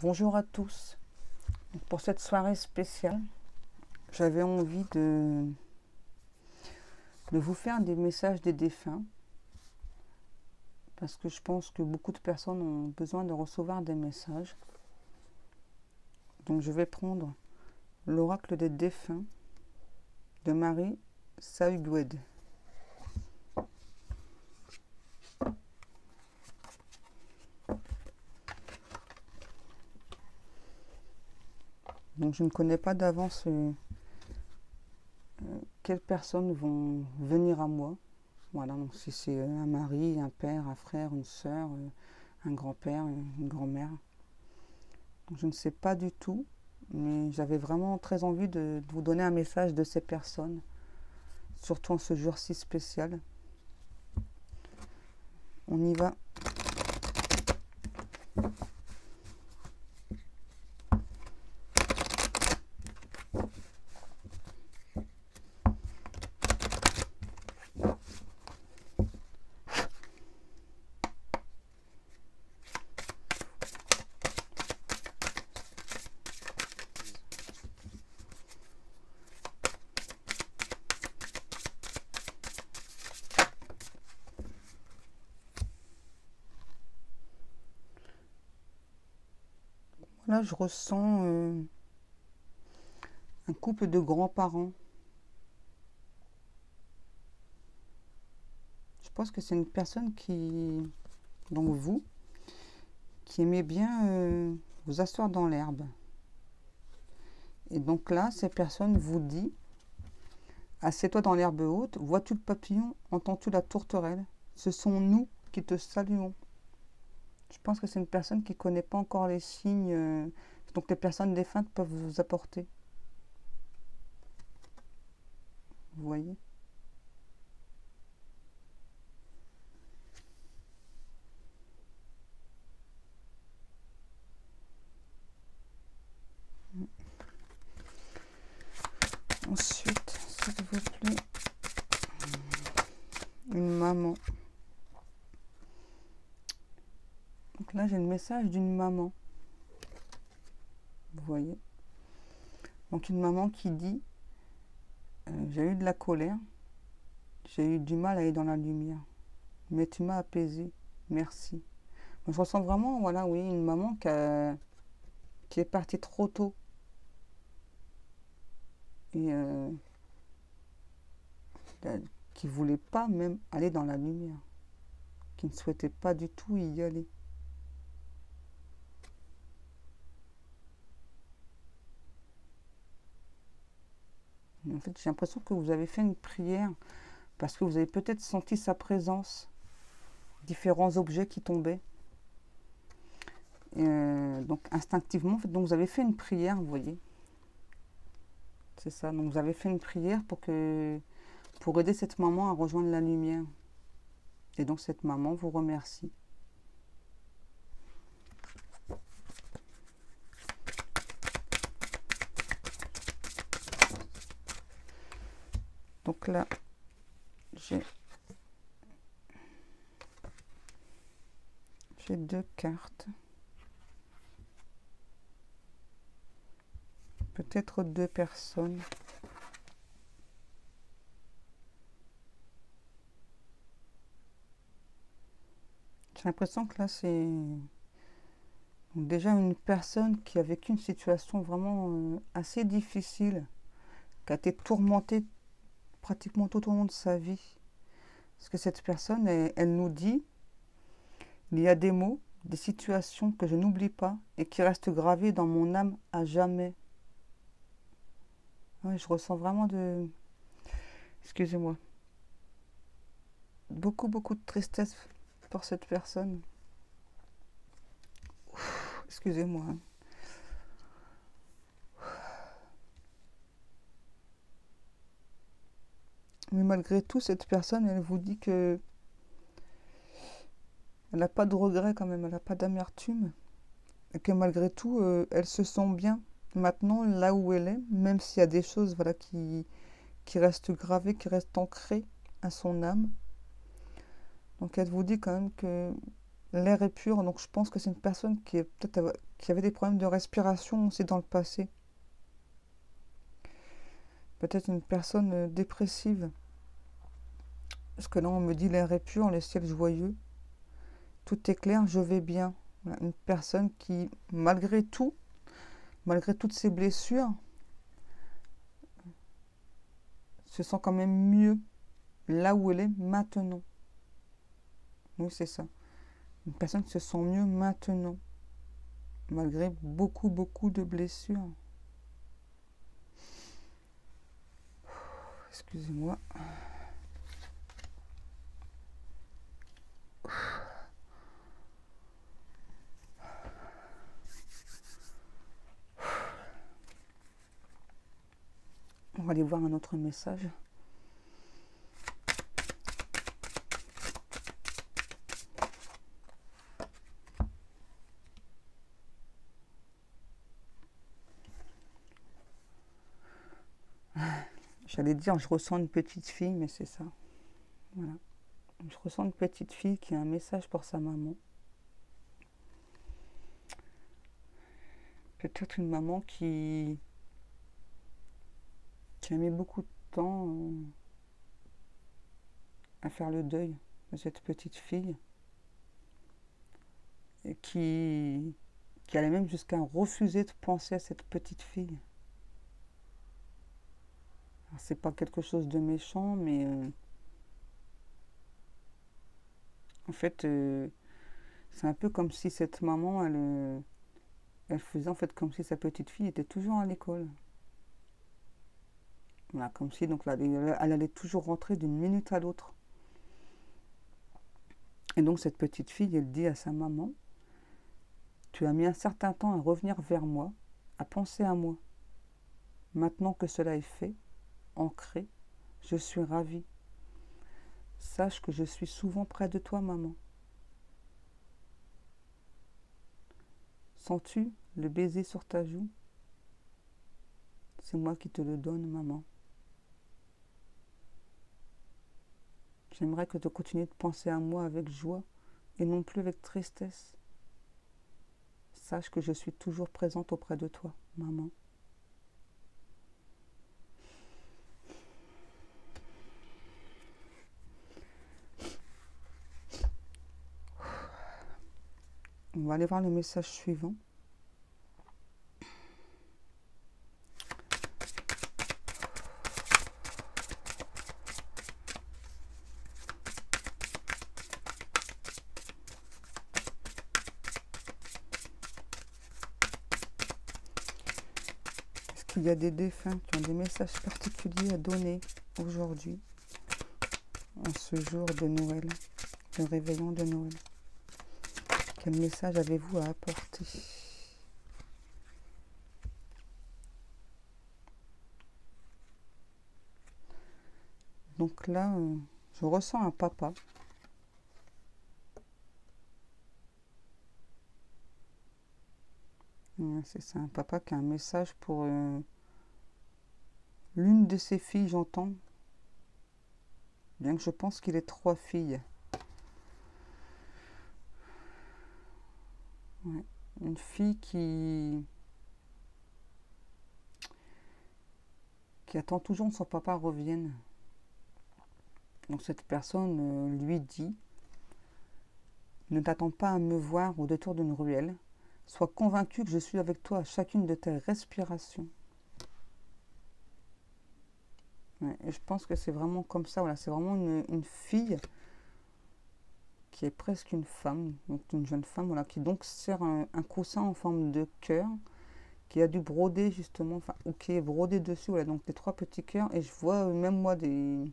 Bonjour à tous. Pour cette soirée spéciale, j'avais envie de vous faire des messages des défunts parce que je pense que beaucoup de personnes ont besoin de recevoir des messages. Donc je vais prendre l'oracle des défunts de Marie Sahugued. Donc je ne connais pas d'avance quelles personnes vont venir à moi. Voilà, donc si c'est un mari, un père, un frère, une soeur, un grand-père, une grand-mère. Je ne sais pas du tout, mais j'avais vraiment très envie de vous donner un message de ces personnes, surtout en ce jour si spécial. On y va. Là, je ressens un couple de grands-parents. Je pense que c'est une personne qui, donc vous, qui aimait bien vous asseoir dans l'herbe. Et donc là, cette personne vous dit, assieds-toi dans l'herbe haute, vois-tu le papillon, entends-tu la tourterelle? Ce sont nous qui te saluons. Je pense que c'est une personne qui ne connaît pas encore les signes, donc les personnes défuntes peuvent vous apporter. Vous voyez? Ensuite, s'il vous plaît, une maman. Donc là, j'ai le message d'une maman. Vous voyez? Donc une maman qui dit j'ai eu de la colère, j'ai eu du mal à aller dans la lumière, mais tu m'as apaisé, merci. Donc, je ressens vraiment, voilà, oui, une maman qui est partie trop tôt. Et qui ne voulait pas même aller dans la lumière, qui ne souhaitait pas du tout y aller. En fait, j'ai l'impression que vous avez fait une prière parce que vous avez peut-être senti sa présence, différents objets qui tombaient. Donc instinctivement, en fait, donc vous avez fait une prière, vous voyez. C'est ça, donc vous avez fait une prière pour aider cette maman à rejoindre la lumière. Et donc cette maman vous remercie. Donc là, j'ai deux cartes. Peut-être deux personnes. J'ai l'impression que là, c'est déjà une personne qui a vécu une situation vraiment assez difficile, qui a été tourmentée pratiquement tout au long de sa vie. Parce que cette personne, elle nous dit, il y a des mots, des situations que je n'oublie pas et qui restent gravées dans mon âme à jamais. Ouais, je ressens vraiment excusez-moi, beaucoup de tristesse pour cette personne. Excusez-moi. Mais malgré tout, cette personne, elle vous dit que elle n'a pas de regret quand même, elle n'a pas d'amertume. Et que malgré tout, elle se sent bien maintenant là où elle est, même s'il y a des choses voilà, qui restent gravées, qui restent ancrées à son âme. Donc elle vous dit quand même que l'air est pur, donc je pense que c'est une personne qui est peut-être qui avait des problèmes de respiration aussi dans le passé. Peut-être une personne dépressive. Parce que là, on me dit l'air est pur, le ciel joyeux. Tout est clair, je vais bien. Voilà, une personne qui, malgré tout, malgré toutes ses blessures, se sent quand même mieux là où elle est maintenant. Oui, c'est ça. Une personne qui se sent mieux maintenant, malgré beaucoup, beaucoup de blessures. Excusez-moi. On va aller voir un autre message. J'allais dire, je ressens une petite fille, mais c'est ça. Voilà. Je ressens une petite fille qui a un message pour sa maman. Peut-être une maman qui a mis beaucoup de temps à faire le deuil de cette petite fille. Et qui allait même jusqu'à refuser de penser à cette petite fille. C'est pas quelque chose de méchant, mais en fait, c'est un peu comme si cette maman, elle faisait en fait comme si sa petite fille était toujours à l'école. Voilà, comme si donc là, elle allait toujours rentrer d'une minute à l'autre. Et donc cette petite fille, elle dit à sa maman, tu as mis un certain temps à revenir vers moi, à penser à moi. Maintenant que cela est fait, ancré, je suis ravie. Sache que je suis souvent près de toi, maman. Sens-tu le baiser sur ta joue? C'est moi qui te le donne, maman. J'aimerais que tu continues de penser à moi avec joie et non plus avec tristesse. Sache que je suis toujours présente auprès de toi, maman. On va aller voir le message suivant. Est-ce qu'il y a des défunts qui ont des messages particuliers à donner aujourd'hui, en ce jour de Noël, le réveillon de Noël? Quel message avez-vous à apporter? Donc là, je ressens un papa. Ouais, c'est ça, un papa qui a un message pour l'une de ses filles, j'entends. Bien que je pense qu'il ait 3 filles. Ouais. Une fille qui attend toujours que son papa revienne. Donc cette personne lui dit, ne t'attends pas à me voir au détour d'une ruelle. Sois convaincu que je suis avec toi à chacune de tes respirations. Ouais, et je pense que c'est vraiment comme ça. Voilà, c'est vraiment une fille qui est presque une femme, donc une jeune femme, voilà, qui donc sert un coussin en forme de cœur, qui a dû broder justement, enfin, ou qui est brodé dessus, voilà, donc les 3 petits cœurs, et je vois même moi des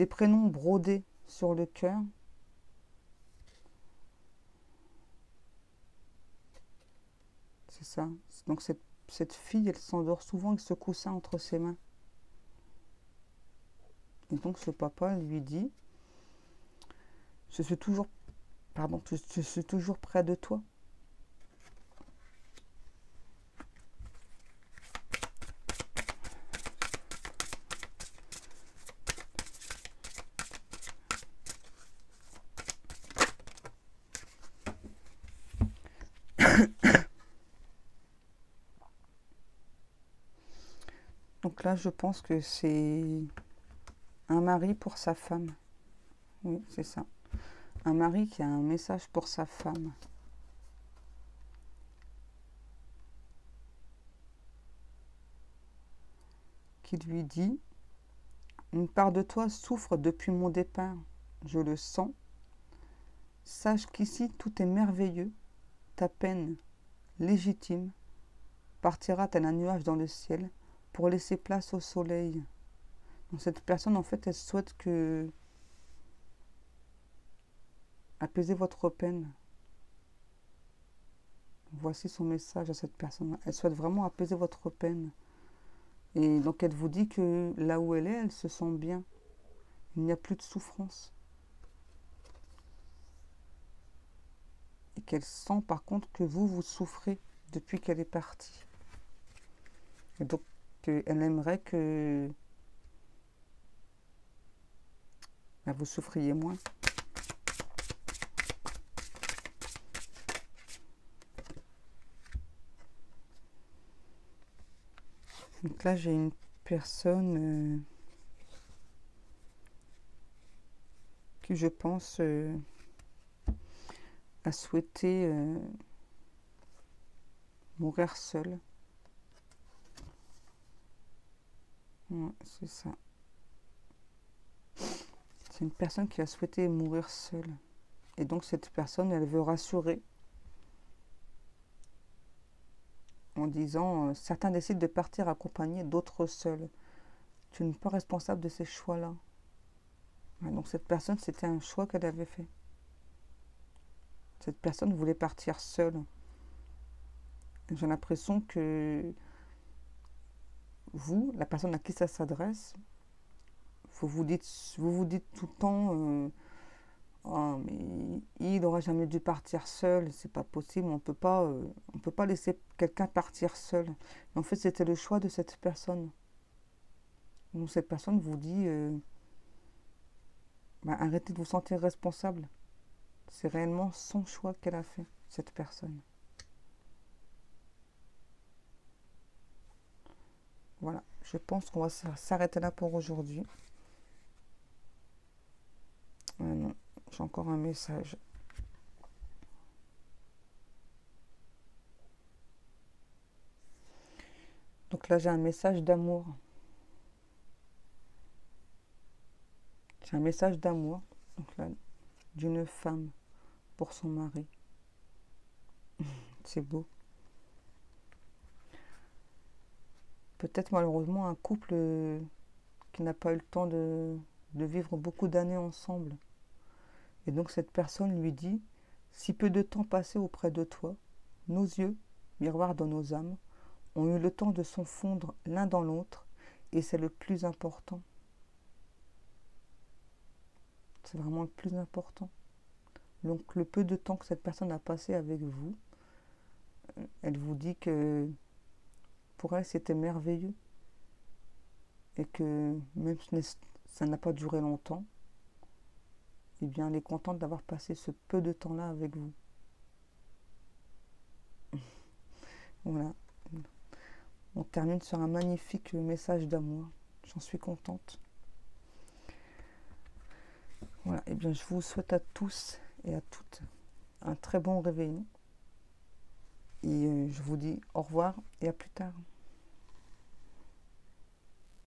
prénoms brodés sur le cœur. C'est ça. Donc cette fille, elle s'endort souvent avec ce coussin entre ses mains. Et donc ce papa lui dit, je suis toujours près de toi. Donc là, je pense que c'est un mari pour sa femme. Oui, c'est ça. Un mari qui a un message pour sa femme. Qui lui dit: une part de toi souffre depuis mon départ. Je le sens. Sache qu'ici, tout est merveilleux. Ta peine, légitime, partira tel un nuage dans le ciel pour laisser place au soleil. Donc cette personne, en fait, elle souhaite que apaiser votre peine. Voici son message à cette personne. Elle souhaite vraiment apaiser votre peine. Et donc elle vous dit que là où elle est, elle se sent bien. Il n'y a plus de souffrance. Et qu'elle sent par contre que vous souffrez depuis qu'elle est partie. Et donc elle aimerait que vous souffriez moins. Donc là, j'ai une personne qui, je pense, a souhaité mourir seule. Ouais, c'est ça. C'est une personne qui a souhaité mourir seule. Et donc cette personne, elle veut rassurer en disant certains décident de partir accompagnés, d'autres seuls. Tu n'es pas responsable de ces choix-là. Ouais, donc cette personne, c'était un choix qu'elle avait fait. Cette personne voulait partir seule. J'ai l'impression que vous, la personne à qui ça s'adresse, vous vous dites tout le temps oh, mais il n'aurait jamais dû partir seul, c'est pas possible, on peut pas laisser quelqu'un partir seul. Mais en fait, c'était le choix de cette personne. Donc cette personne vous dit arrêtez de vous sentir responsable. C'est réellement son choix qu'elle a fait, cette personne. Voilà, je pense qu'on va s'arrêter là pour aujourd'hui. Ah non, j'ai encore un message. Donc là, j'ai un message d'amour. J'ai un message d'amour, donc là, d'une femme pour son mari. C'est beau. Peut-être malheureusement un couple qui n'a pas eu le temps de vivre beaucoup d'années ensemble. Et donc cette personne lui dit: si peu de temps passé auprès de toi, nos yeux, miroirs de nos âmes, ont eu le temps de s'enfondre l'un dans l'autre, et c'est le plus important. C'est vraiment le plus important. Donc le peu de temps que cette personne a passé avec vous, elle vous dit que pour elle c'était merveilleux, et que même si ça n'a pas duré longtemps, eh bien elle est contente d'avoir passé ce peu de temps-là avec vous. Voilà. On termine sur un magnifique message d'amour. J'en suis contente. Voilà, et bien je vous souhaite à tous et à toutes un très bon réveillon. Et je vous dis au revoir et à plus tard.